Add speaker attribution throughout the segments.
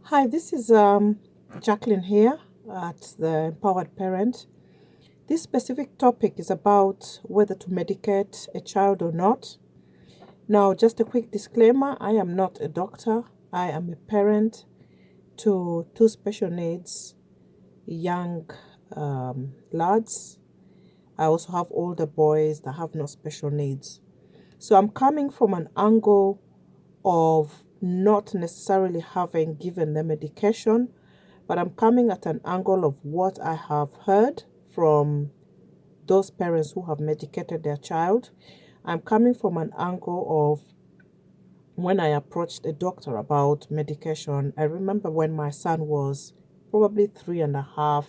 Speaker 1: Hi, this is Jacqueline here at the Empowered Parent. This specific topic is about whether to medicate a child or not. Now, just a quick disclaimer, I am not a doctor. I am a parent to two special needs young lads. I also have older boys that have no special needs. So I'm coming from an angle of not necessarily having given them medication, but I'm coming at an angle of what I have heard from those parents who have medicated their child. I'm coming from an angle of when I approached a doctor about medication. I remember when my son was probably 3.5,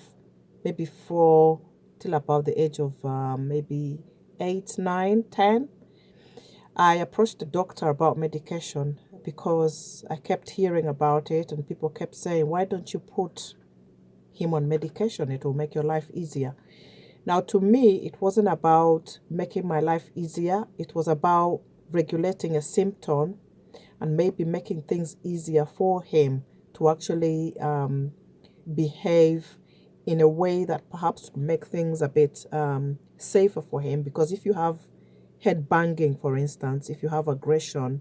Speaker 1: maybe 4, till about the age of maybe 8, 9, 10. I approached the doctor about medication because I kept hearing about it and people kept saying, why don't you put him on medication? It will make your life easier. Now, to me, it wasn't about making my life easier, it was about regulating a symptom and maybe making things easier for him to actually behave in a way that perhaps would make things a bit safer for him. Because if you have head banging, for instance, if you have aggression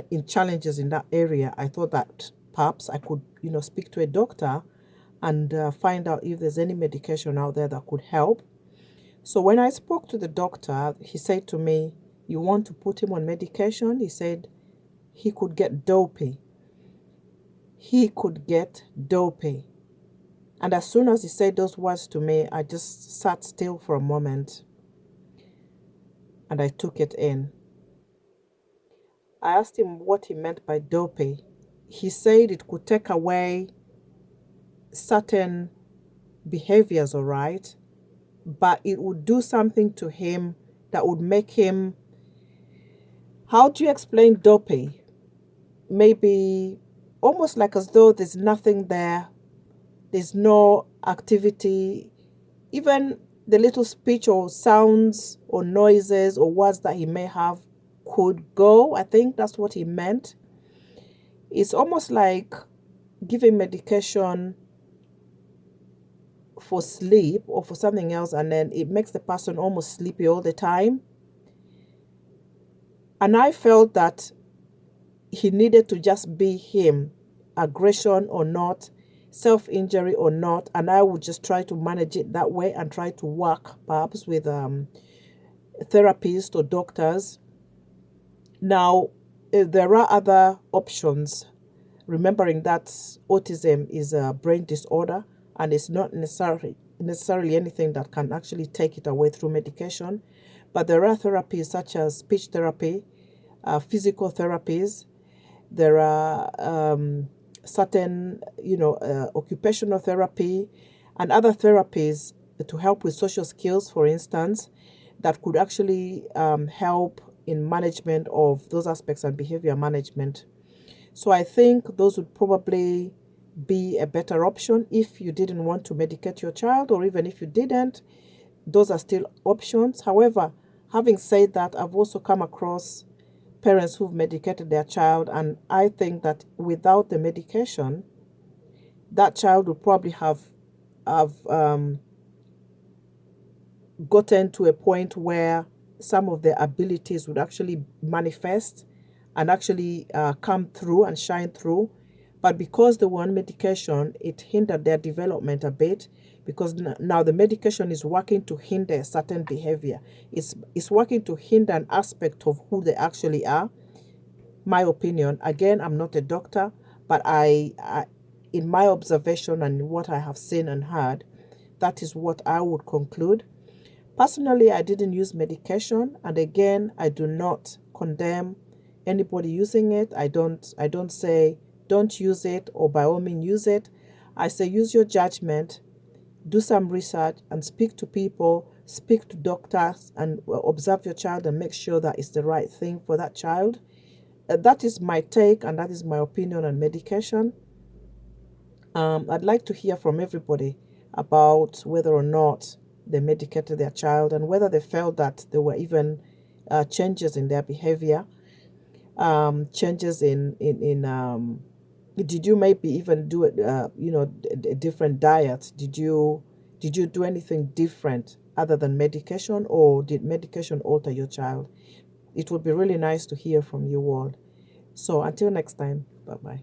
Speaker 1: in challenges in that area, I thought that perhaps I could, speak to a doctor and find out if there's any medication out there that could help. So when I spoke to the doctor, he said to me, "You want to put him on medication?" He said he could get dopey. He could get dopey. And as soon as he said those words to me, I just sat still for a moment and I took it in. I asked him what he meant by dopey. He said it could take away certain behaviors, all right, but it would do something to him that would make him, how do you explain dopey? Maybe almost like as though there's nothing there, there's no activity, even the little speech or sounds or noises or words that he may have could go. I think that's what he meant. It's almost like giving medication for sleep or for something else, and then it makes the person almost sleepy all the time. And I felt that he needed to just be him, aggression or not, self injury or not, and I would just try to manage it that way and try to work perhaps with therapists or doctors. Now, there are other options, remembering that autism is a brain disorder and it's not necessarily anything that can actually take it away through medication. But there are therapies such as speech therapy, physical therapies. There are certain, occupational therapy and other therapies to help with social skills, for instance, that could actually help in management of those aspects and behavior management. So I think those would probably be a better option if you didn't want to medicate your child, or even if you didn't, those are still options. However, having said that, I've also come across parents who've medicated their child, and I think that without the medication, that child would probably have gotten to a point where some of their abilities would actually manifest and actually come through and shine through. But because they were on medication, it hindered their development a bit, because now the medication is working to hinder a certain behavior. It's working to hinder an aspect of who they actually are. My opinion, again, I'm not a doctor, but I in my observation and what I have seen and heard, that is what I would conclude. Personally, I didn't use medication, and again, I do not condemn anybody using it. I don't say don't use it or by all means use it. I say use your judgment, do some research and speak to people, speak to doctors and observe your child and make sure that it's the right thing for that child. That is my take and that is my opinion on medication. I'd like to hear from everybody about whether or not they medicated their child and whether they felt that there were even changes in their behavior, changes in Did you maybe even do it, a different diet? Did you do anything different other than medication, or did medication alter your child? It would be really nice to hear from you all. So until next time, bye bye.